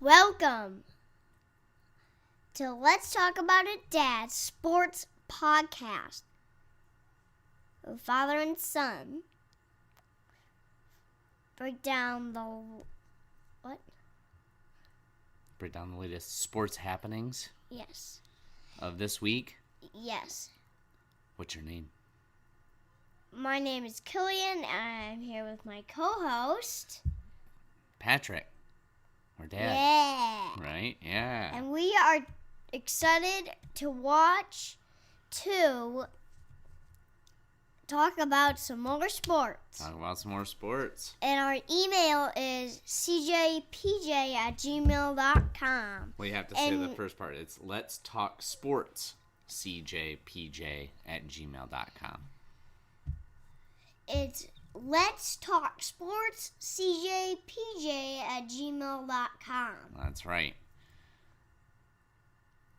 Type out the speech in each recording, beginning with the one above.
Welcome to Let's Talk About It, Dad Sports Podcast. A father and son break down the latest sports happenings Yes. of this week. Yes. What's your name? My name is Cillian, and I'm here with my co-host, Patrick. Or Dad. Yeah. Right? Yeah. And we are excited to talk about some more sports. Talk about some more sports. And our email is cjpj@gmail.com. Well, you have to say the first part. It's Let's Talk Sports, cjpj@gmail.com. It's Let's Talk Sports, cjpj@gmail.com. That's right.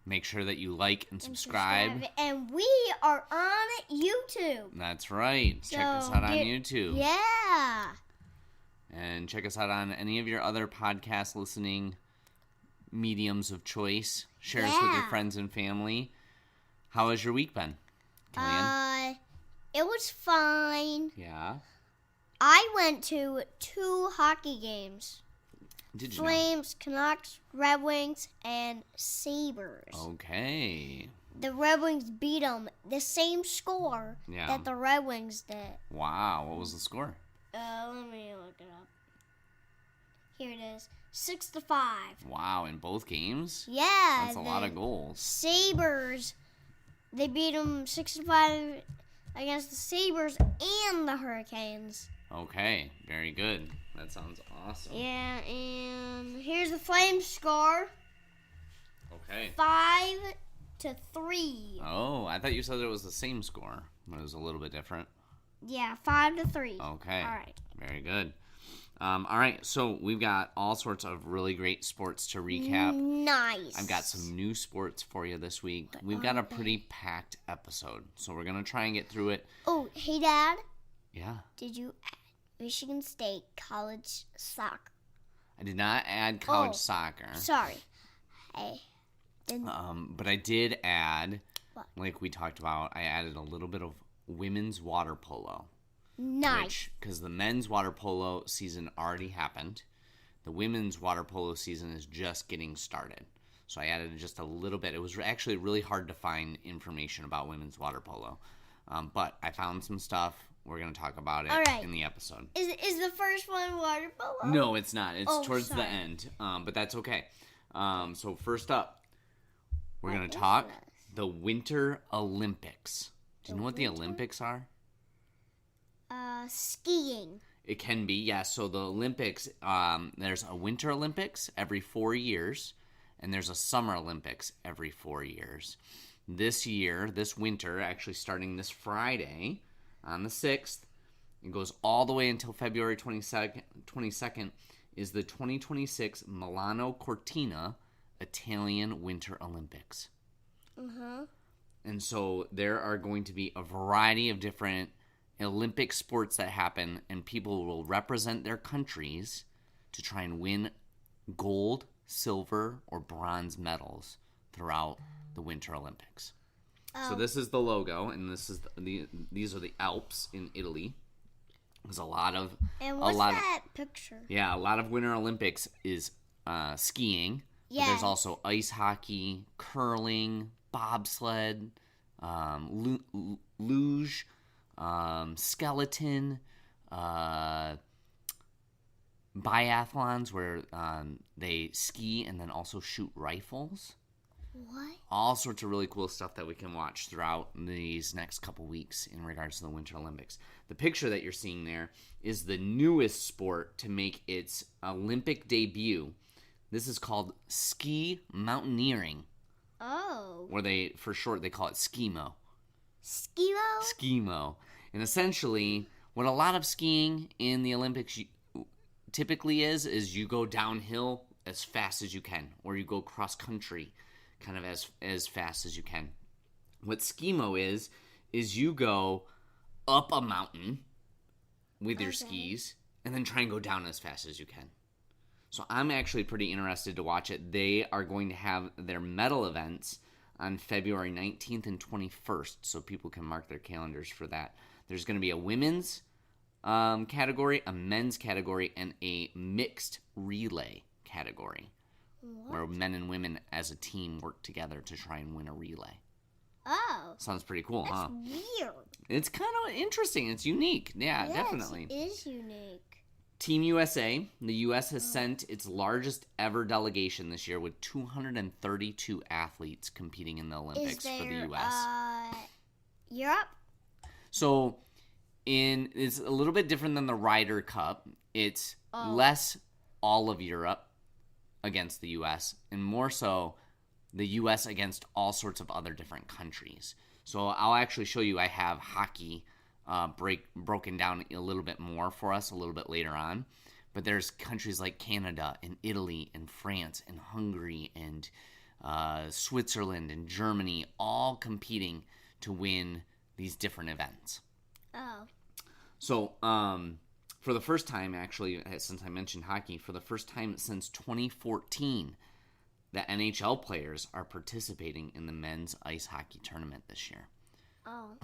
Make sure that you like and subscribe. And we are on YouTube. That's right. So check us out on YouTube. Yeah. And check us out on any of your other podcast listening mediums of choice. Share us with your friends and family. How has your week been, Cillian? It was fine. Yeah. I went to 2 hockey games. Did you Flames, Canucks, Red Wings, and Sabres. Okay. The Red Wings beat them the same score that the Red Wings did. Wow. What was the score? Let me look it up. Here it is. 6-5. Wow, in both games? Yeah. That's a lot of goals. Sabres, they beat them 6-5 against the Sabres and the Hurricanes. Okay, very good. That sounds awesome. Yeah, and here's the Flames score. Okay. 5-3. Oh, I thought you said it was the same score, but it was a little bit different. Yeah, 5-3. Okay. All right. Very good. All right, so we've got all sorts of really great sports to recap. Nice. I've got some new sports for you this week. We've got a pretty packed episode, so we're going to try and get through it. Oh, hey, Dad. Yeah? Did you add Michigan State college soccer? I did not add college soccer. Sorry. Hey. But I did add, What? like we talked about, I added a little bit of women's water polo. Nice. Because the men's water polo season already happened. The women's water polo season is just getting started. So I added just a little bit. It was actually really hard to find information about women's water polo. But I found some stuff. We're going to talk about it in the episode. Is the first one water polo? No, it's not. It's towards the end. But that's okay. So first up, we're going to talk the Winter Olympics. Do you know what the Olympics are? Skiing. It can be, yes. So the Olympics, there's a Winter Olympics every 4 years, and there's a Summer Olympics every 4 years. This winter, actually starting this Friday on the 6th, it goes all the way until February 22nd is the 2026 Milano Cortina Italian Winter Olympics. And so there are going to be a variety of different Olympic sports that happen, and people will represent their countries to try and win gold, silver, or bronze medals throughout the Winter Olympics. So this is the logo, and this is these are the Alps in Italy. There's a lot of that picture? Yeah, a lot of Winter Olympics is skiing. Yeah. But there's also ice hockey, curling, bobsled, luge. Skeleton, biathlons where they ski and then also shoot rifles. What? All sorts of really cool stuff that we can watch throughout these next couple weeks in regards to the Winter Olympics. The picture that you're seeing there is the newest sport to make its Olympic debut. This is called ski-mountaineering. Oh. Or for short, they call it ski-mo. Ski-mo? Ski-mo. And essentially, what a lot of skiing in the Olympics typically is you go downhill as fast as you can, or you go cross-country kind of as fast as you can. What ski-mo is you go up a mountain with your skis, and then try and go down as fast as you can. So I'm actually pretty interested to watch it. They are going to have their medal events on February 19th and 21st, so people can mark their calendars for that. There's going to be a women's category, a men's category, and a mixed relay category. What? Where men and women as a team work together to try and win a relay. Oh. Sounds pretty cool, huh? That's weird. It's kind of interesting. It's unique. Yeah, yes, definitely. It is unique. Team USA. The U.S. has sent its largest ever delegation this year with 232 athletes competing in the Olympics for the U.S. Europe? So, it's a little bit different than the Ryder Cup. It's less all of Europe against the U.S. and more so the U.S. against all sorts of other different countries. So I'll actually show you. I have hockey broken down a little bit more for us a little bit later on. But there's countries like Canada and Italy and France and Hungary and Switzerland and Germany all competing to win these different events. Oh. So for the first time, actually, since I mentioned hockey, for the first time since 2014, the NHL players are participating in the men's ice hockey tournament this year. Oh.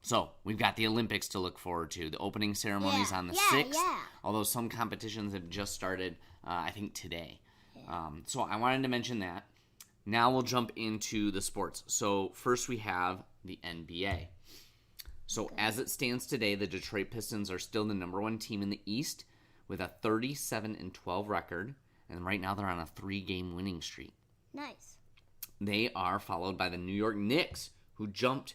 So, we've got the Olympics to look forward to. The opening ceremony's on the 6th, although some competitions have just started, I think, today. Yeah. So, I wanted to mention that. Now we'll jump into the sports. So, first we have the NBA. So, as it stands today, the Detroit Pistons are still the number one team in the East with a 37-12 record. And right now they're on a 3-game winning streak. Nice. They are followed by the New York Knicks, who jumped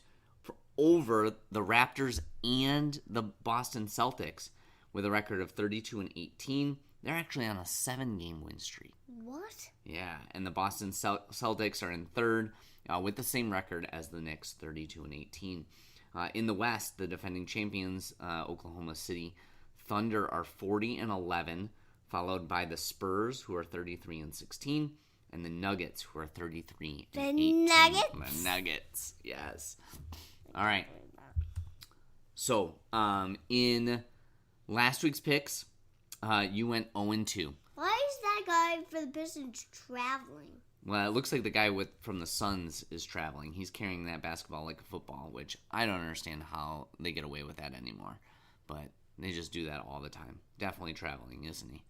over the Raptors and the Boston Celtics with a record of 32-18. They're actually on a 7-game win streak. What? Yeah, and the Boston Celtics are in third with the same record as the Knicks, 32-18. In the West, the defending champions, Oklahoma City Thunder, are 40-11, followed by the Spurs, who are 33-16, and the Nuggets, who are 33-18. The Nuggets? The Nuggets, yes. All right. So, in last week's picks, you went 0-2. Why is that guy for the Pistons traveling? Well, it looks like the guy from the Suns is traveling. He's carrying that basketball like a football, which I don't understand how they get away with that anymore. But they just do that all the time. Definitely traveling, isn't he?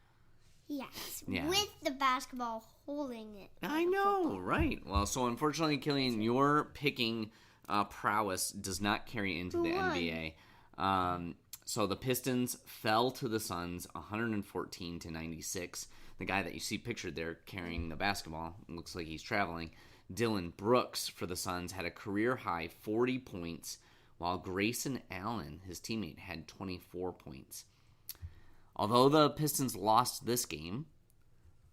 Yes, yeah. With the basketball holding it. I know, football. Right. Well, so unfortunately, Cillian, your picking prowess does not carry into the NBA. So the Pistons fell to the Suns 114-96. The guy that you see pictured there carrying the basketball, looks like he's traveling, Dylan Brooks for the Suns, had a career-high 40 points, while Grayson Allen, his teammate, had 24 points. Although the Pistons lost this game,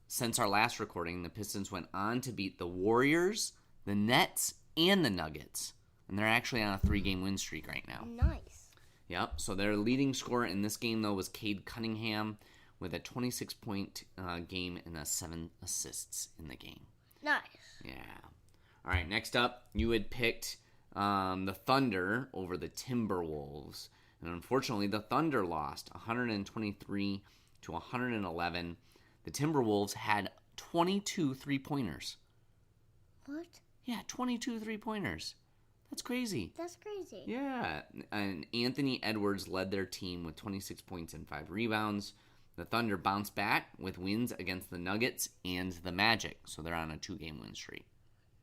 since our last recording, the Pistons went on to beat the Warriors, the Nets, and the Nuggets. And they're actually on a 3-game win streak right now. Nice. Yep, so their leading scorer in this game, though, was Cade Cunningham with a 26-point game and 7 assists in the game. Nice. Yeah. All right, next up, you had picked the Thunder over the Timberwolves. And unfortunately, the Thunder lost 123-111. The Timberwolves had 22 3-pointers. What? Yeah, 22 3-pointers. That's crazy. That's crazy. Yeah. And Anthony Edwards led their team with 26 points and 5 rebounds. The Thunder bounced back with wins against the Nuggets and the Magic. So they're on a 2-game win streak.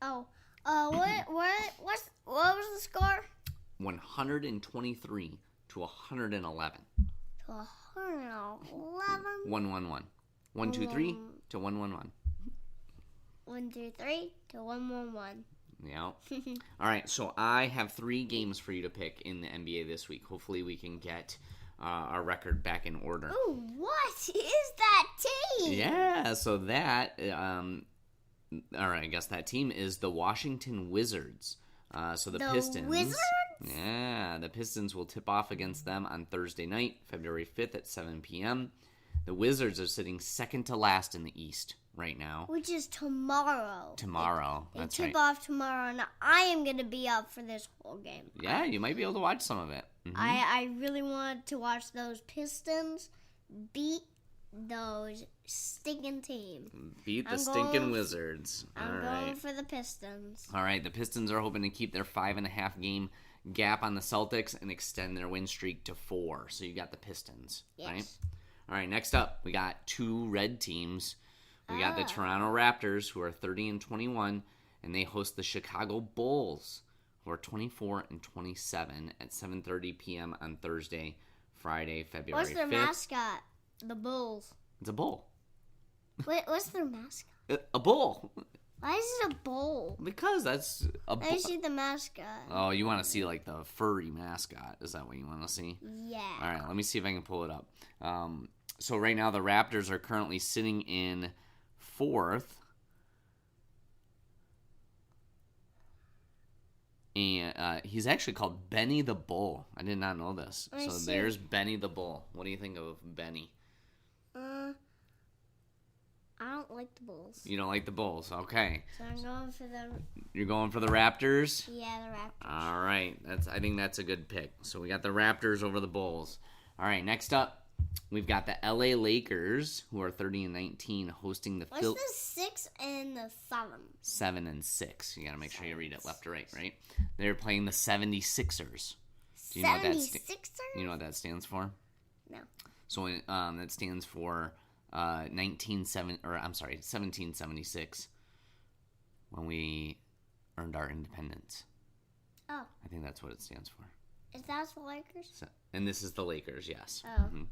Oh. What was the score? 123-111. To 111. 1-1-1. 1-2-3 to 1-1-1. 1-2-3 to 1-1-1. Yeah. All right, so I have 3 games for you to pick in the NBA this week. Hopefully we can get our record back in order. Oh, what is that team? Yeah, so that, all right, I guess that team is the Washington Wizards. So the Pistons. Wizards? Yeah, the Pistons will tip off against them on Thursday night, February 5th at 7 p.m. The Wizards are sitting second to last in the East right now. Which is tomorrow. Tomorrow, that's right. They tip off tomorrow, and I am going to be up for this whole game. Yeah, you might be able to watch some of it. Mm-hmm. I really wanted to watch those Pistons beat those stinking teams. Beat the stinking Wizards. I'm going for the Pistons. All right, the Pistons are hoping to keep their 5.5 game gap on the Celtics and extend their win streak to 4. So you got the Pistons, right? All right, next up, we got 2 red teams. We got the Toronto Raptors, who are 30-21, and they host the Chicago Bulls, who are 24-27 at 7:30 p.m. on Thursday, Friday, February 5th. What's their mascot? The Bulls. It's a bull. What's their mascot? A bull. Why is it a bull? Because that's a bull. I see the mascot. Oh, you want to see like the furry mascot? Is that what you want to see? Yeah. All right, let me see if I can pull it up. So right now the Raptors are currently sitting in 4th. And he's actually called Benny the Bull. I did not know this. So there's Benny the Bull. What do you think of Benny? I don't like the Bulls. You don't like the Bulls, okay. So I'm going for the... You're going for the Raptors? Yeah, the Raptors. All right. I think that's a good pick. So we got the Raptors over the Bulls. All right, next up, we've got the LA Lakers, who are 30-19, hosting the What's the 6 and the 7? 7 and 6. You got to make sure you read it left to right, right? They're playing the 76ers. Do you know what that 76ers? You know what that stands for? No. So that stands for 1776, when we earned our independence. Oh. I think that's what it stands for. Is that the Lakers? So, and this is the Lakers, yes. Oh. Mm-hmm.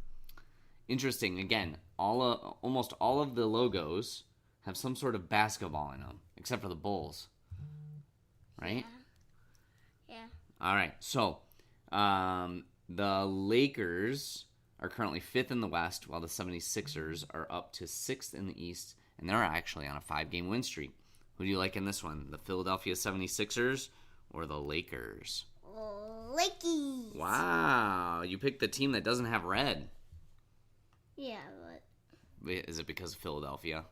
Interesting. Again, almost all of the logos have some sort of basketball in them, except for the Bulls. Right? Yeah. All right. So, the Lakers are currently 5th in the West, while the 76ers are up to 6th in the East, and they're actually on a 5-game win streak. Who do you like in this one? The Philadelphia 76ers or the Lakers? Lakers. Wow. You picked the team that doesn't have red. Yeah, but... Is it because of Philadelphia?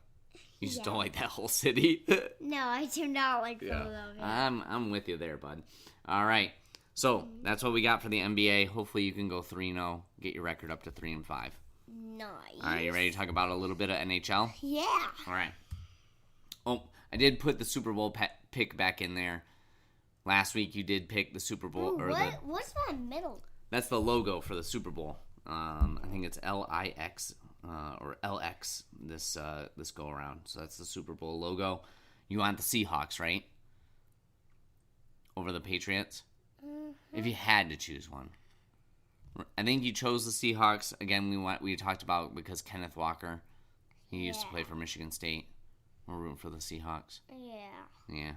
You just don't like that whole city? No, I do not like Philadelphia. I'm with you there, bud. All right. So, that's what we got for the NBA. Hopefully you can go 3-0, get your record up to 3-5. Nice. All right, you ready to talk about a little bit of NHL? Yeah. All right. Oh, I did put the Super Bowl pick back in there. Last week you did pick the Super Bowl. Ooh, what's that middle? That's the logo for the Super Bowl. I think it's LIX or LX this go around. So that's the Super Bowl logo. You want the Seahawks, right? Over the Patriots? Mm-hmm. If you had to choose one. I think you chose the Seahawks. Again, we talked about because Kenneth Walker, he used to play for Michigan State. We're rooting for the Seahawks. Yeah.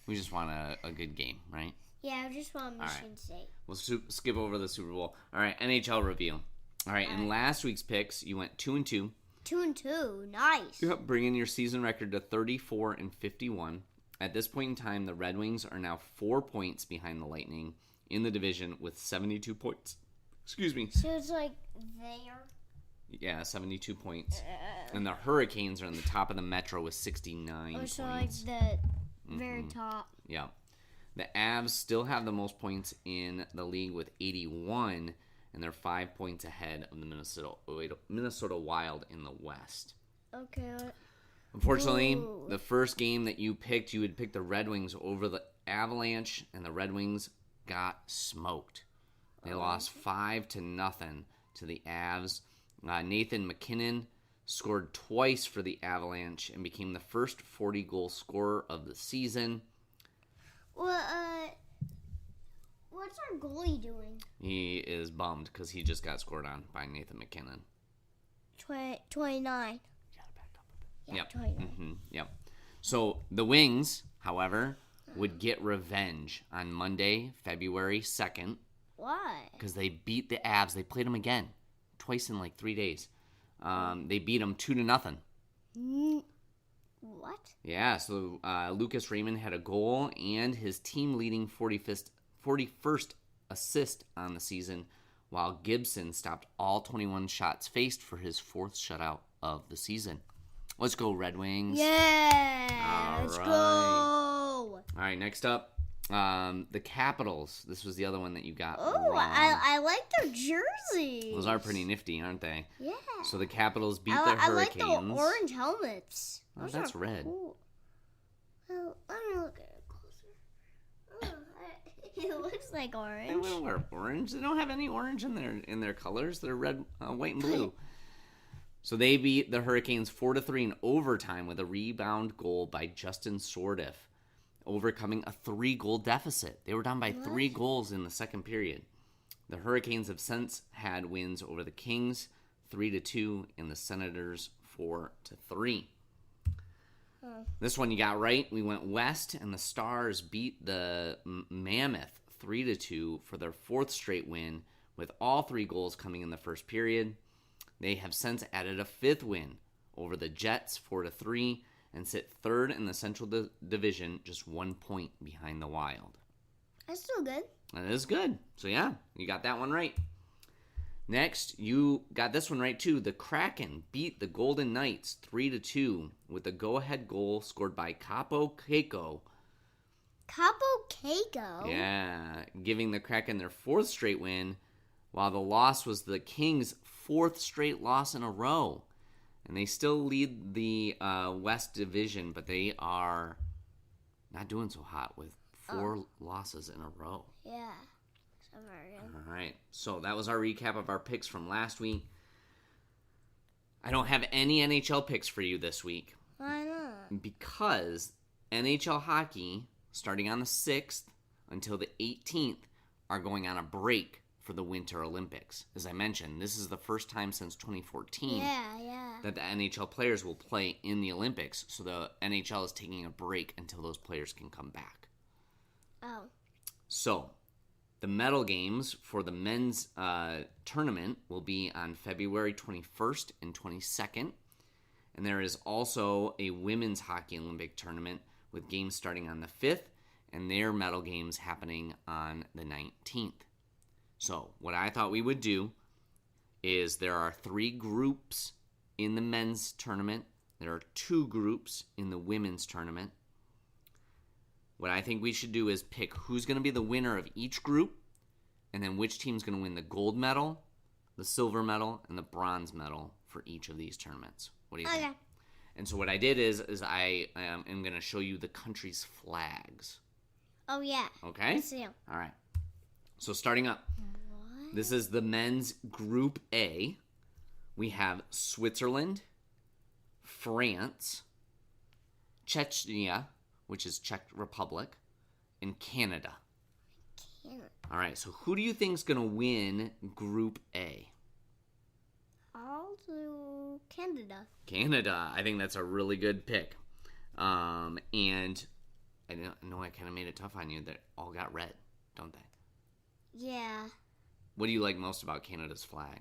We just want a good game, right? Yeah, I just want Michigan State. We'll skip over the Super Bowl. All right, NHL review. All right, in last week's picks, you went 2-2. 2-2, nice. Yep, bringing your season record to 34-51. At this point in time, the Red Wings are now 4 points behind the Lightning in the division with 72 points. Excuse me. So it's like there. Yeah, 72 points. And the Hurricanes are in the top of the Metro with 69 points. So like the very top. Yeah. The Avs still have the most points in the league with 81, and they're 5 points ahead of the Minnesota Wild in the West. Okay. Unfortunately, the first game that you picked, you had picked the Red Wings over the Avalanche, and the Red Wings got smoked. They lost 5-0 to the Avs. Nathan MacKinnon scored twice for the Avalanche and became the first 40-goal scorer of the season. Well, what's our goalie doing? He is bummed because he just got scored on by Nathan MacKinnon. 29. You got it backed up a bit. Yeah, Yep. 29. Yep. So the Wings, however, would get revenge on Monday, February 2nd. Why? Because they beat the Avs. They played them again. Twice in like 3 days. They beat them 2-0. What? Yeah, so Lucas Raymond had a goal and his team-leading 41st assist on the season, while Gibson stopped all 21 shots faced for his 4th shutout of the season. Let's go, Red Wings. Yeah! Let's go! All right, next up, The Capitals. This was the other one that you got Oh, wrong. I like their jerseys. Those are pretty nifty, aren't they? Yeah. So the Capitals beat the I like Hurricanes. the orange helmets. Oh, Those that's are red. Cool. Well, let me look at it closer. It looks like They orange. wouldn't wear orange. They don't have any orange in their colors. They're red, white, and blue. So they beat the Hurricanes 4-3 in overtime with a rebound goal by Justin Sordiff, overcoming a 3-goal deficit. They were down by 3 goals in the second period. The Hurricanes have since had wins over the Kings 3-2 and the Senators 4-3. This one you got right. We went west, and the Stars beat the Mammoth 3-2 for their 4th straight win, with all 3 goals coming in the first period. They have since added a 5th win over the Jets 4-3 and sit 3rd in the Central Division, just 1 point behind the Wild. That's still good. That is good. So yeah, you got that one right. Next, you got this one right too. The Kraken beat the Golden Knights 3-2 with a go-ahead goal scored by Capo Keiko. Capo Keiko? Yeah, giving the Kraken their 4th straight win, while the loss was the Kings' 4th straight loss in a row. And they still lead the West Division, but they are not doing so hot with 4 losses in a row. Yeah. So very good. All right, so that was our recap of our picks from last week. I don't have any NHL picks for you this week. Why not? Because NHL hockey, starting on the 6th until the 18th, are going on a break for the Winter Olympics. As I mentioned, this is the first time since 2014 that the NHL players will play in the Olympics. So the NHL is taking a break until those players can come back. Oh. So the medal games for the men's tournament will be on February 21st and 22nd. And there is also a women's hockey Olympic tournament with games starting on the 5th and their medal games happening on the 19th. So what I thought we would do is there are 3 groups in the men's tournament. There are 2 groups in the women's tournament. What I think we should do is pick who's going to be the winner of each group, and then which team's going to win the gold medal, the silver medal, and the bronze medal for each of these tournaments. What do you think? And so what I did is I am going to show you the country's flags. Oh, yeah. Okay? Let's see 'em. All right. So starting up, this is the men's Group A. We have Switzerland, France, Chechnya, which is Czech Republic, and Canada. Canada. All right, so who do you think is going to win Group A? I'll do Canada. Canada. I think that's a really good pick. And I know I kind of made it tough on you. They all got red, don't they? Yeah. What do you like most about Canada's flag?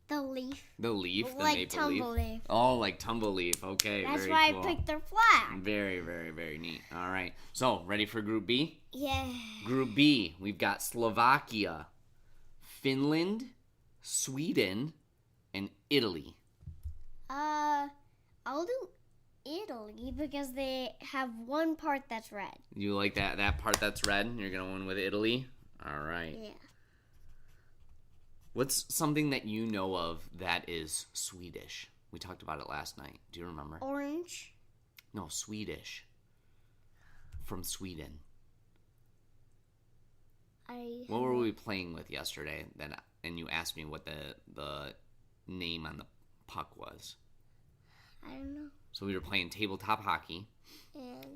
The leaf. The leaf, the Like maple leaf. Tumbleleaf. Oh, like Tumbleleaf. Okay, That's very why cool. I picked their flag. Very, very, very neat. All right. So, ready for Group B? Yeah. Group B, we've got Slovakia, Finland, Sweden, and Italy. I'll do Italy because they have one part that's red. You like that part that's red? You're going to win with Italy? All right. Yeah. What's something that you know of that is Swedish? We talked about it last night. Do you remember? Orange. No, Swedish. From Sweden. What were we playing with yesterday? And you asked me what the name on the puck was. I don't know. So we were playing tabletop hockey,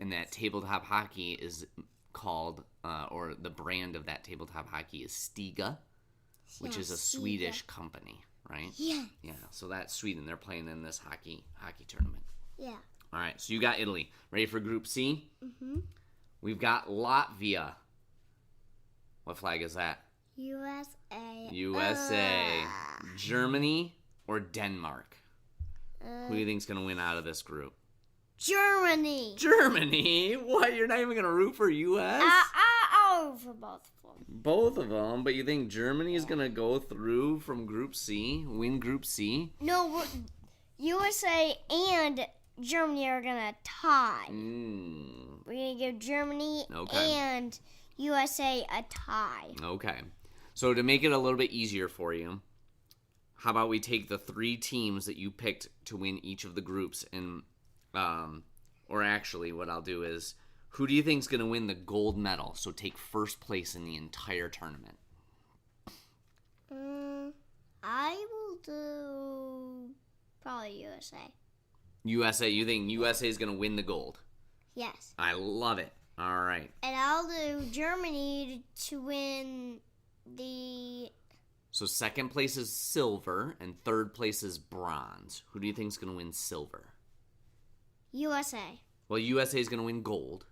and that tabletop hockey is called, or the brand of that tabletop hockey is Stiga, which is a Swedish company, right? Yeah. Yeah. So that's Sweden. They're playing in this hockey tournament. Yeah. All right. So you got Italy. Ready for Group C? Mm-hmm. We've got Latvia. What flag is that? USA. USA. Germany or Denmark? Who do you think's going to win out of this group? Germany. Germany? What? You're not even going to root for U.S.? I'll root for both of them. Both of them? But you think Germany is going to go through from Group C, win Group C? No, USA and Germany are gonna tie. Mm. We're gonna give Germany Okay. and USA a tie. Okay. So to make it a little bit easier for you, how about we take the 3 teams that you picked to win each of the groups, and or actually what I'll do is, who do you think is going to win the gold medal? So take first place in the entire tournament. I will do probably USA. USA, you think USA is going to win the gold? Yes. I love it. All right. And I'll do Germany to win the... So second place is silver, and third place is bronze. Who do you think is going to win silver? USA. Well, USA is going to win gold.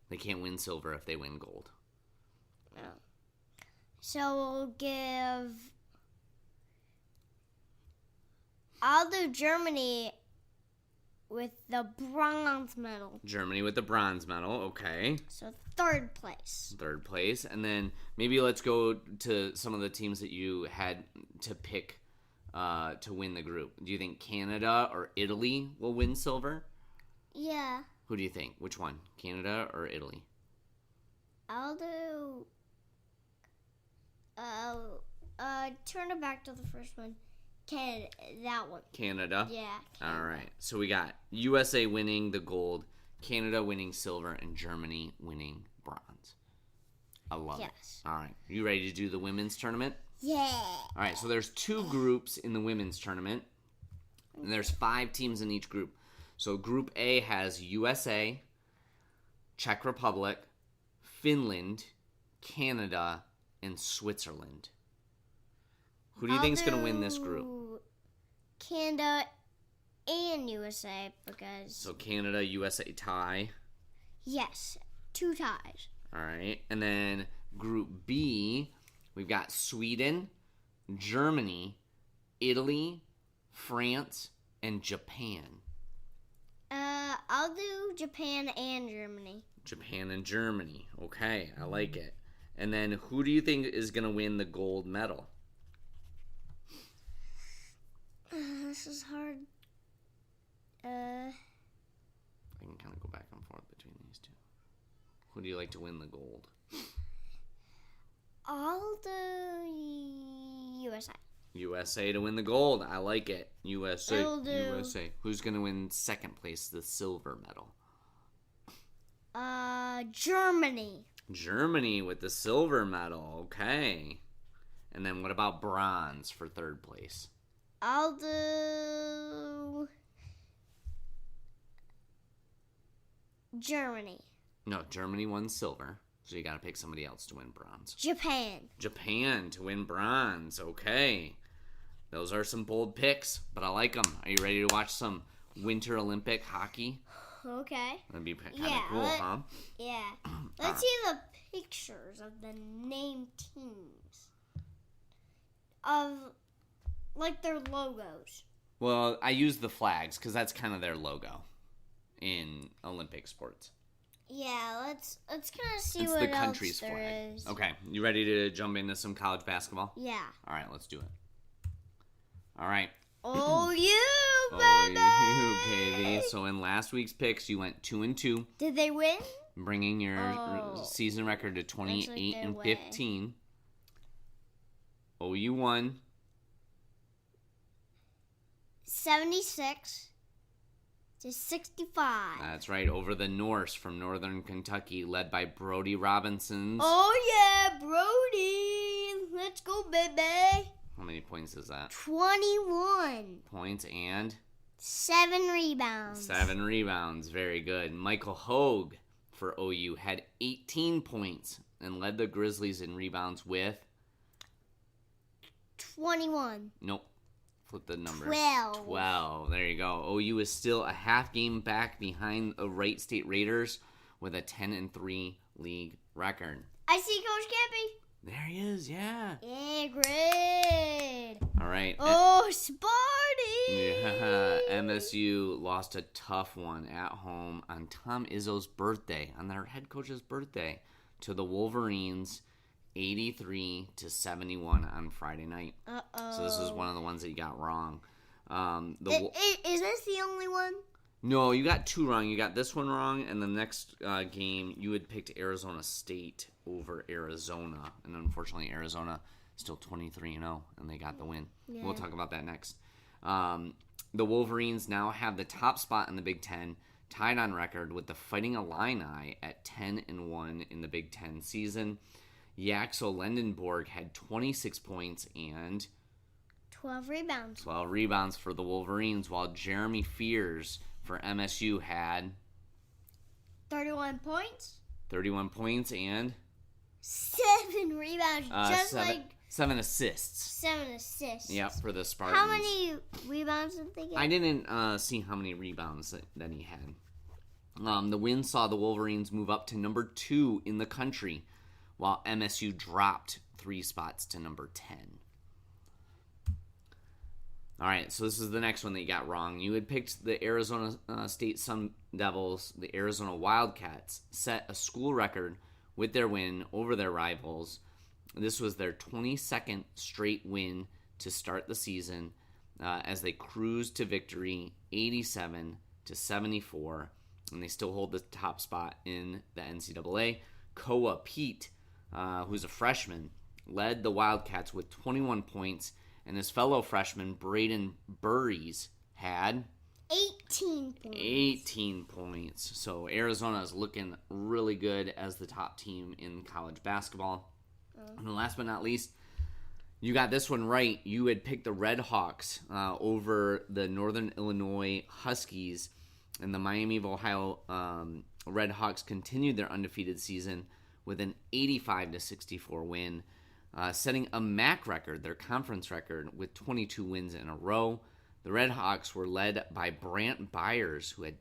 They can't win silver if they win gold. No. So we'll give... I'll do Germany with the bronze medal. Germany with the bronze medal, okay. So third place. Third place. And then maybe let's go to some of the teams that you had to pick to win the group. Do you think Canada or Italy will win silver? Yeah. Who do you think? Which one? Canada or Italy? I'll do... turn it back to the first one. Canada, that one. Canada? Yeah. Canada. All right. So we got USA winning the gold, Canada winning silver, and Germany winning bronze. I love it. All right. You ready to do the women's tournament? Yeah. All right. So there's 2 groups in the women's tournament, and there's 5 teams in each group. So Group A has USA, Czech Republic, Finland, Canada, and Switzerland. Who do you think is going to win this group? Canada and USA, because... So Canada, USA tie. Yes, 2 ties. All right. And then Group B, we've got Sweden, Germany, Italy, France, and Japan. I'll do Japan and Germany. Japan and Germany. Okay, I like it. And then who do you think is going to win the gold medal? This is hard. I can kind of go back and forth between these 2. Who do you like to win the gold? I'll do USA. USA to win the gold. I like it. USA. I'll do... USA. Who's going to win second place, the silver medal? Germany. Germany with the silver medal. Okay. And then what about bronze for third place? I'll do Germany. No, Germany won silver. So you got to pick somebody else to win bronze. Japan. Japan to win bronze. Okay. Those are some bold picks, but I like them. Are you ready to watch some Winter Olympic hockey? Okay. That'd be kind of cool, huh? Yeah. Let's see the pictures of the named teams. Of, like, their logos. Well, I use the flags because that's kind of their logo in Olympic sports. Yeah, let's kind of see it's what the else country's there flag. is. Okay, you ready to jump into some college basketball? Yeah. All right, let's do it. All right. Oh, you, baby! Oh, you, baby. So in last week's picks, you went 2-2. Did they win? Bringing your season record to 28-15. OU won 76-65. That's right, over the Norse from Northern Kentucky, led by Brody Robinson. Oh, yeah, Brody. Let's go, baby. How many points is that? 21. Points and? 7 rebounds. 7 rebounds. Very good. Michael Hogue for OU had 18 points and led the Grizzlies in rebounds with? 21. Nope. Flip the numbers. 12. 12. There you go. OU is still a half game back behind the Wright State Raiders with a 10-3 league record. I see Coach Cappy. There he is, yeah. Yeah, great. All right. Oh, Sparty. Yeah, MSU lost a tough one at home on Tom Izzo's birthday, on their head coach's birthday, to the Wolverines, 83-71 on Friday night. Uh-oh. So this is one of the ones that you got wrong. Is this the only one? No, you got 2 wrong. You got this one wrong, and the next game you had picked Arizona State over Arizona, and unfortunately Arizona still 23-0, and they got the win. Yeah. We'll talk about that next. The Wolverines now have the top spot in the Big Ten, tied on record with the Fighting Illini at 10-1 in the Big Ten season. Yaxel Lendenborg had 26 points and 12 rebounds. 12 rebounds for the Wolverines, while Jeremy Fears for MSU had 31 points. 31 points and 7 rebounds. seven assists. 7 assists. Yep, for the Spartans. How many rebounds did they get? I didn't see how many rebounds that he had. The win saw the Wolverines move up to number 2 in the country, while MSU dropped 3 spots to number 10. All right, so this is the next one that you got wrong. You had picked the Arizona State Sun Devils. The Arizona Wildcats set a school record with their win over their rivals. This was their 22nd straight win to start the season as they cruised to victory 87-74, and they still hold the top spot in the NCAA. Koa Pete, who's a freshman, led the Wildcats with 21 points, and his fellow freshman, Braden Burries, had 18 points. 18 points. So Arizona is looking really good as the top team in college basketball. And last but not least, you got this one right. You had picked the Red Hawks over the Northern Illinois Huskies, and the Miami of Ohio Red Hawks continued their undefeated season with an 85-64 win, setting a MAC record, their conference record, with 22 wins in a row. The Red Hawks were led by Brant Byers, who had,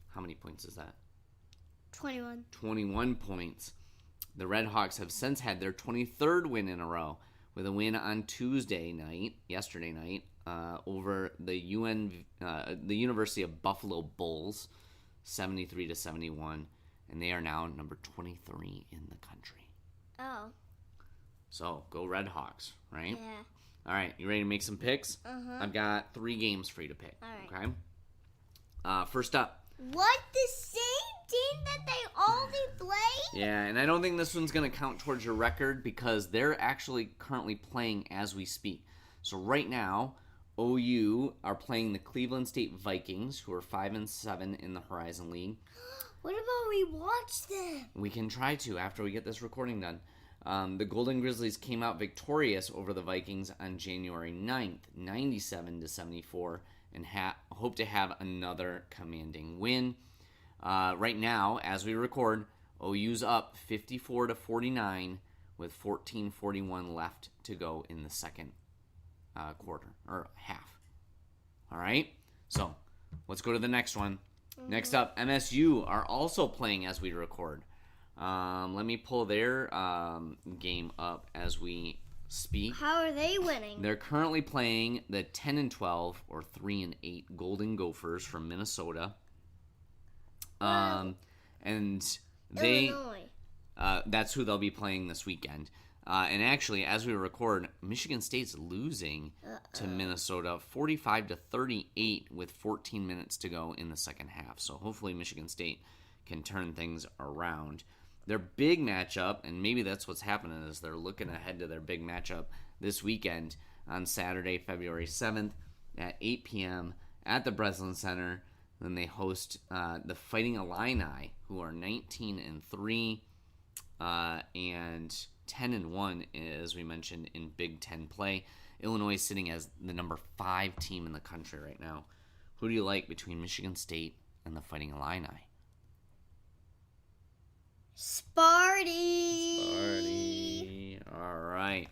how many points is that? 21. 21 points. The Red Hawks have since had their 23rd win in a row, with a win on yesterday night, over the University of Buffalo Bulls, 73-71, and they are now number 23 in the country. Oh. So, go Red Hawks, right? Yeah. All right, you ready to make some picks? Uh-huh. I've got 3 games for you to pick. All right. Okay? First up. What? The same team that they already played? Yeah, and I don't think this one's going to count towards your record because they're actually currently playing as we speak. So right now, OU are playing the Cleveland State Vikings, who are 5-7 in the Horizon League. What about we watch them? We can try to after we get this recording done. The Golden Grizzlies came out victorious over the Vikings on January 9th, 97-74, and hope to have another commanding win. Right now, as we record, OU's up 54-49 with 14:41 left to go in the second quarter, or half. All right? So, let's go to the next one. Mm-hmm. Next up, MSU are also playing as we record. Let me pull their game up as we speak. How are they winning? They're currently playing the 10-12 or 3-8 Golden Gophers from Minnesota. And they Illinois. that's who they'll be playing this weekend. And actually, as we record, Michigan State's losing to Minnesota 45-38 with 14 minutes to go in the second half. So hopefully Michigan State can turn things around. Their big matchup, and maybe that's what's happening, is they're looking ahead to their big matchup this weekend on Saturday, February 7th at 8 p.m. at the Breslin Center. Then they host the Fighting Illini, who are 19-3 and 10-1, as we mentioned, in Big Ten play. Illinois is sitting as the number 5 team in the country right now. Who do you like between Michigan State and the Fighting Illini? Sparty. All right.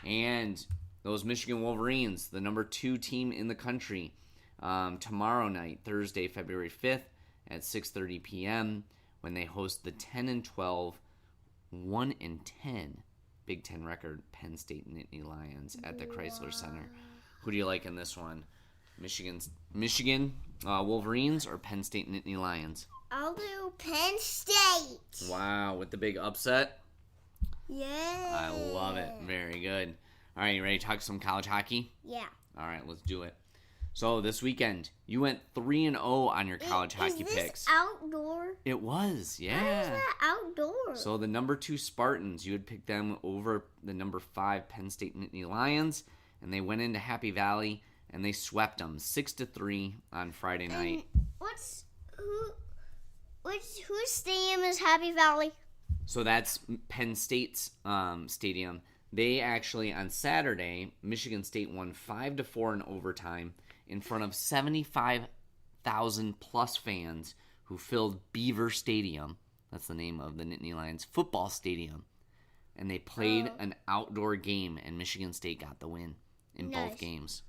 And those Michigan Wolverines, the number 2 team in the country, tomorrow night, Thursday, February 5th at 6:30 p.m. when they host the 10-12, 1-10 Big Ten record Penn State Nittany Lions at the Chrysler Center. Who do you like in this one? Michigan Wolverines or Penn State Nittany Lions? I'll do Penn State. Wow, with the big upset? Yeah. I love it. Very good. All right, you ready to talk some college hockey? Yeah. All right, let's do it. So this weekend, you went 3-0 on your college hockey Is picks. this outdoor? It was, yeah. How is that outdoor? So the number 2 Spartans, you had picked them over the number 5 Penn State Nittany Lions, and they went into Happy Valley and they swept them 6-3 on Friday night. Whose stadium is Happy Valley? So that's Penn State's stadium. They actually, on Saturday, Michigan State won 5-4 in overtime in front of 75,000 plus fans who filled Beaver Stadium. That's the name of the Nittany Lions football stadium. And they played an outdoor game, and Michigan State got the win in both games.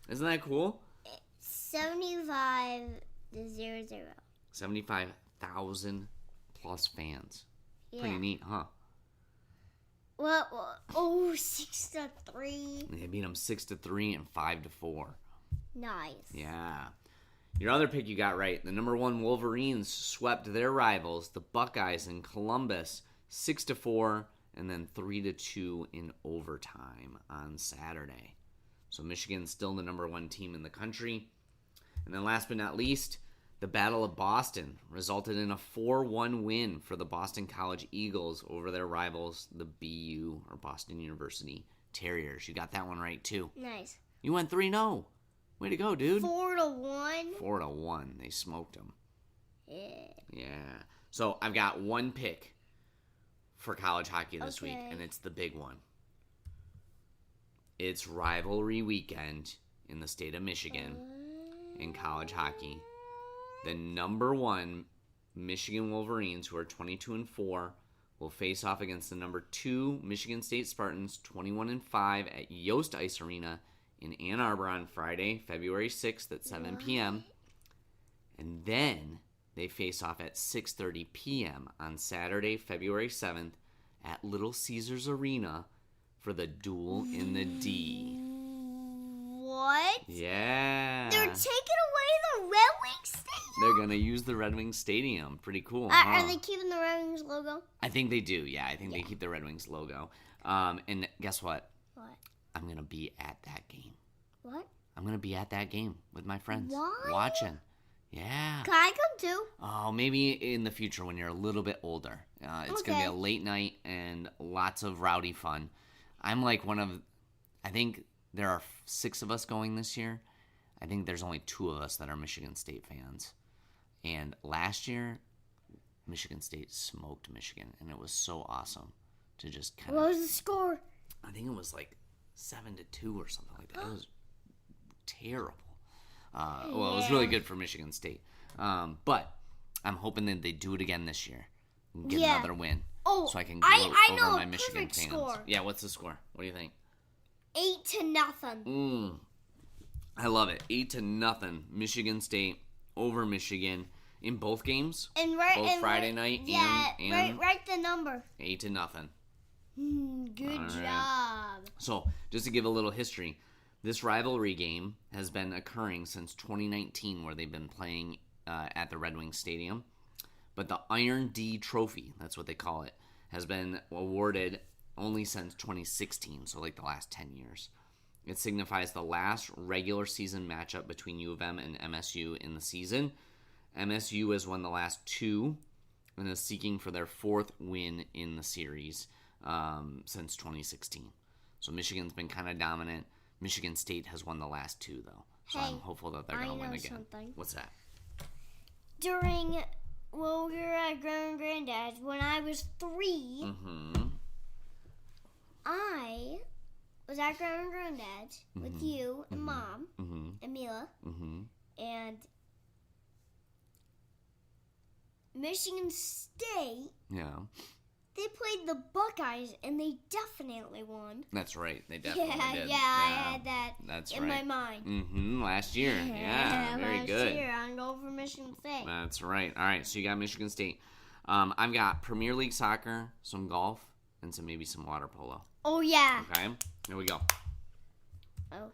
Isn't that cool? 75-0-0. 75,000 plus fans. Yeah. Pretty neat, huh? Well, 6-3. They beat them 6-3 and 5-4. Nice. Yeah. Your other pick you got right. The number 1 Wolverines swept their rivals, the Buckeyes in Columbus, 6-4 and then 3-2 in overtime on Saturday. So Michigan's still the number 1 team in the country. And then last but not least, the Battle of Boston resulted in a 4-1 win for the Boston College Eagles over their rivals, the BU, or Boston University Terriers. You got that one right, too. Nice. You went 3-0. Way to go, dude. 4-1. 4-1. They smoked them. Yeah. So I've got one pick for college hockey this week, and it's the big one. It's rivalry weekend in the state of Michigan in college hockey. The number 1 Michigan Wolverines, who are 22-4, will face off against the number 2 Michigan State Spartans, 21-5, at Yost Ice Arena in Ann Arbor on Friday, February 6th at 7 p.m. And then they face off at 6:30 p.m. on Saturday, February 7th at Little Caesars Arena for the Duel in the D. What? Yeah. They're taking away the Red Wings Stadium? They're going to use the Red Wings Stadium. Pretty cool, Are they keeping the Red Wings logo? I think they do, yeah. I think they keep the Red Wings logo. And guess what? What? I'm going to be at that game. What? I'm going to be at that game with my friends. Why? Watching. Yeah. Can I come too? Oh, maybe in the future when you're a little bit older. It's going to be a late night and lots of rowdy fun. I'm like I think there are 6 of us going this year. I think there's only 2 of us that are Michigan State fans. And last year, Michigan State smoked Michigan, and it was so awesome to just kind of... What was the score? I think it was like 7-2 or something like that. It was terrible. Well, it was really good for Michigan State. But I'm hoping that they do it again this year and get another win. Oh, so I can go I know over my a Michigan perfect fans. score. Yeah, what's the score? What do you think? 8-0. I love it. 8-0. Michigan State over Michigan in both games. And Friday night and write the number. 8-0. Good job. So, just to give a little history, this rivalry game has been occurring since 2019, where they've been playing at the Red Wings Stadium. But the Iron D Trophy, that's what they call it, has been awarded only since 2016, so like the last 10 years. It signifies the last regular season matchup between U of M and MSU in the season. MSU has won the last 2 and is seeking for their 4th win in the series since 2016. So Michigan's been kind of dominant. Michigan State has won the last 2, though. So I'm hopeful that they're going to win again. Something. What's that? During, we were at Granddad's, when I was 3, I was at Granddad's with you and Mom and Mila and Michigan State. Yeah. They played the Buckeyes, and they definitely won. That's right. They definitely did. Yeah, I had that in my mind. Last year. Yeah, very good. Last year, I'm going for Michigan State. That's right. All right, so you got Michigan State. I've got Premier League soccer, some golf, and maybe some water polo. Oh, yeah. Okay, here we go. Oh,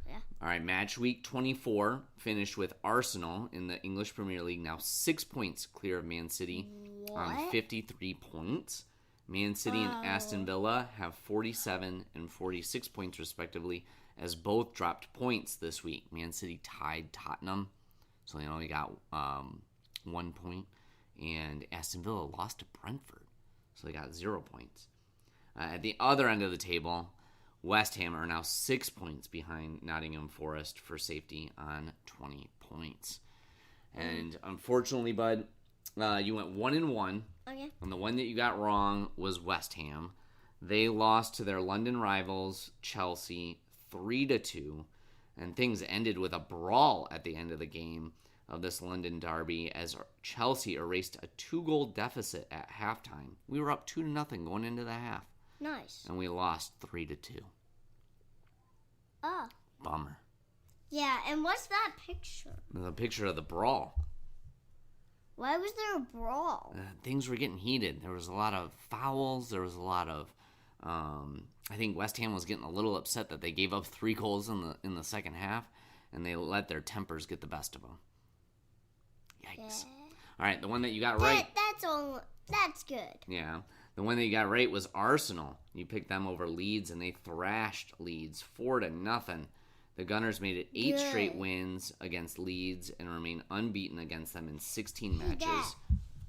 yeah. All right, match week 24 finished with Arsenal in the English Premier League now 6 points clear of Man City on 53 points. Man City and Aston Villa have 47 and 46 points respectively. as both dropped points this week. Man City tied Tottenham, so they only got 1 point. And Aston Villa lost to Brentford, so they got 0 points. At the other end of the table, West Ham are now 6 points behind Nottingham Forest for safety on 20 points. And unfortunately, Bud, you went 1-1. Okay. And the one that you got wrong was West Ham. They lost to their London rivals, Chelsea, 3-2. And things ended with a brawl at the end of the game of this London derby as Chelsea erased a 2-goal deficit at halftime. We were up 2-0 going into the half. Nice. And we lost 3-2. Oh. Bummer. Yeah, and what's that picture? The picture of the brawl. Why was there a brawl? Things were getting heated. There was a lot of fouls. There was a lot of... I think West Ham was getting a little upset that they gave up 3 goals in the second half, and they let their tempers get the best of them. Yikes. Yeah. All right, the one that you got right. That's good. Yeah. The one that you got right was Arsenal. You picked them over Leeds, and they thrashed Leeds 4-0. The Gunners made it 8 straight wins against Leeds and remain unbeaten against them in 16 matches. Dad,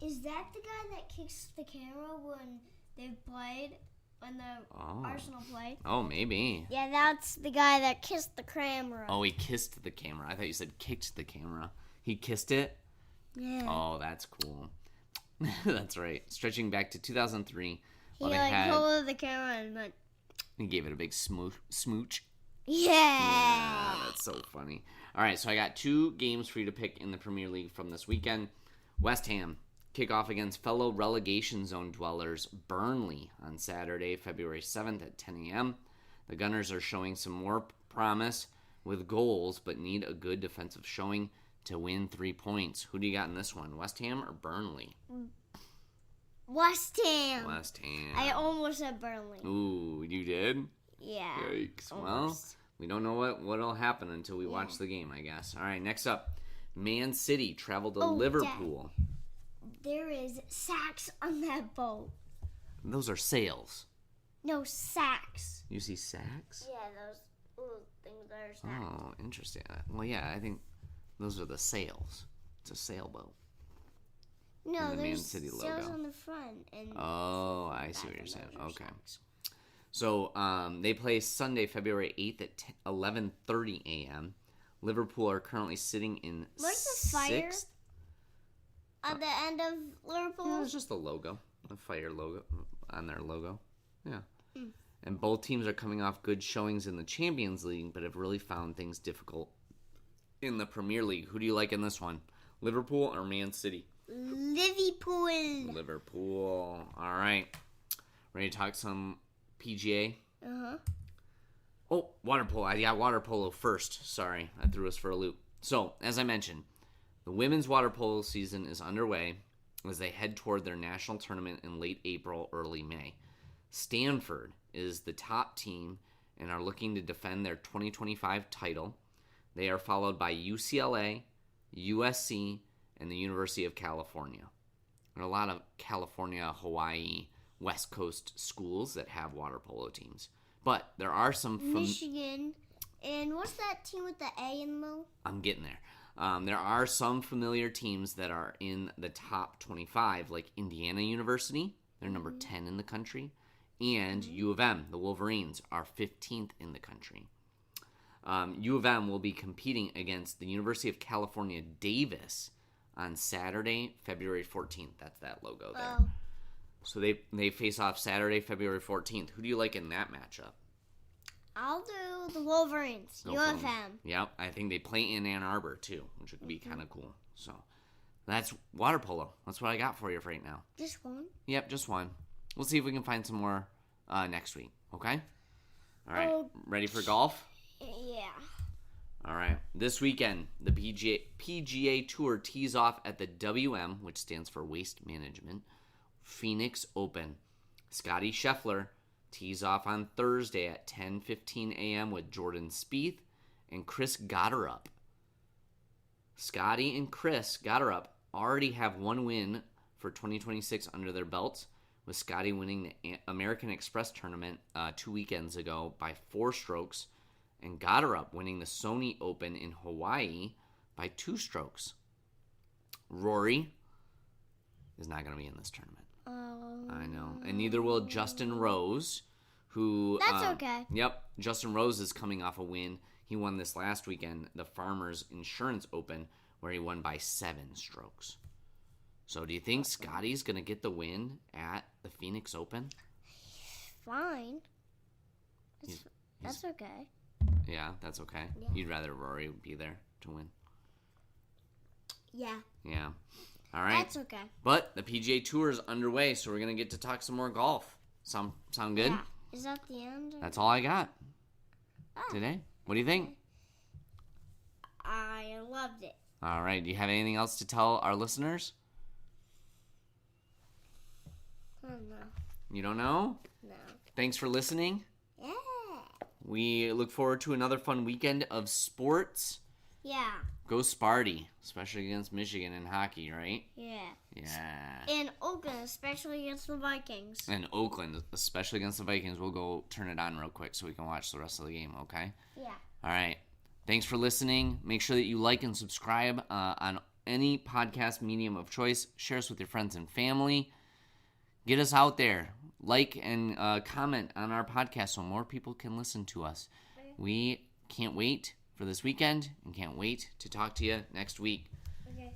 is that the guy that kicks the camera when they played? When the Arsenal played? Oh, maybe. Yeah, that's the guy that kissed the camera. Oh, he kissed the camera. I thought you said kicked the camera. He kissed it? Yeah. Oh, that's cool. That's right. Stretching back to 2003. He pulled the camera and went... He gave it a big smooch. Yeah. That's so funny. All right, so I got 2 games for you to pick in the Premier League from this weekend. West Ham kick off against fellow relegation zone dwellers Burnley on Saturday, February 7th at 10 a.m. The Gunners are showing some more promise with goals, but need a good defensive showing to win 3 points. Who do you got in this one, West Ham or Burnley? West Ham. West Ham. I almost said Burnley. Ooh, you did? Yeah. Yikes. Almost. Well, we don't know what'll happen until we watch the game, I guess. All right, next up, Man City traveled to Liverpool. Dad, there is sacks on that boat. Those are sails. No, sacks. You see sacks? Yeah, those little things that are sacks. Oh, interesting. Well, yeah, I think those are the sails. It's a sailboat. No, And the Man there's City sails logo. on the front. And Oh, I see what you're saying. those are Okay. sacks. So they play Sunday, February 8th at 11:30 a.m. Liverpool are currently sitting in What's the fire 6th. at the end of Liverpool? No, it's just a logo, a fire logo on their logo. Yeah. And both teams are coming off good showings in the Champions League, but have really found things difficult in the Premier League. Who do you like in this one, Liverpool or Man City? Liverpool. Liverpool. All right. Ready to talk some PGA? Uh-huh. Oh, water polo. I got water polo first. Sorry, I threw us for a loop. So, as I mentioned, the women's water polo season is underway as they head toward their national tournament in late April, early May. Stanford is the top team and are looking to defend their 2025 title. They are followed by UCLA, USC, and the University of California. There are a lot of California, Hawaii, West Coast schools that have water polo teams. But there are some... Michigan. And what's that team with the A in the middle? I'm getting there. There are some familiar teams that are in the top 25, like Indiana University. They're number 10 in the country. And U of M, the Wolverines, are 15th in the country. U of M will be competing against the University of California, Davis on Saturday, February 14th. That's that logo there. Oh. So they face off Saturday, February 14th. Who do you like in that matchup? I'll do the Wolverines. Go U for of them. M. Yep, I think they play in Ann Arbor too, which would be kind of cool. So that's water polo. That's what I got for you right now. Just one? Yep, just one. We'll see if we can find some more next week. Okay. All right. Oh. Ready for golf? Yeah. All right. This weekend, the PGA Tour tees off at the WM, which stands for Waste Management, Phoenix Open. Scotty Scheffler tees off on Thursday at 10:15 a.m. with Jordan Spieth and Chris Gotterup. Scotty and Chris Gotterup already have one win for 2026 under their belts, with Scotty winning the American Express tournament 2 weekends ago by 4 strokes, and got her up, winning the Sony Open in Hawaii by 2 strokes. Rory is not going to be in this tournament. I know. And neither will Justin Rose, who... That's okay. Yep. Justin Rose is coming off a win. He won this last weekend, the Farmers Insurance Open, where he won by 7 strokes. So do you think Scotty's going to get the win at the Phoenix Open? Fine. That's okay. Yeah, that's okay. Yeah. You'd rather Rory be there to win. Yeah. Yeah. All right. That's okay. But the PGA Tour is underway, so we're going to get to talk some more golf. Sound good? Yeah. Is that the end? That's all I got today. What do you think? I loved it. All right. Do you have anything else to tell our listeners? I don't know. You don't know? No. Thanks for listening. Yeah. We look forward to another fun weekend of sports. Yeah. Go Sparty, especially against Michigan in hockey, right? Yeah. Yeah. And Oakland, especially against the Vikings. And Oakland, especially against the Vikings. We'll go turn it on real quick so we can watch the rest of the game, okay? Yeah. All right. Thanks for listening. Make sure that you like and subscribe on any podcast medium of choice. Share us with your friends and family. Get us out there. Like and comment on our podcast so more people can listen to us. We can't wait for this weekend and can't wait to talk to you next week. Okay.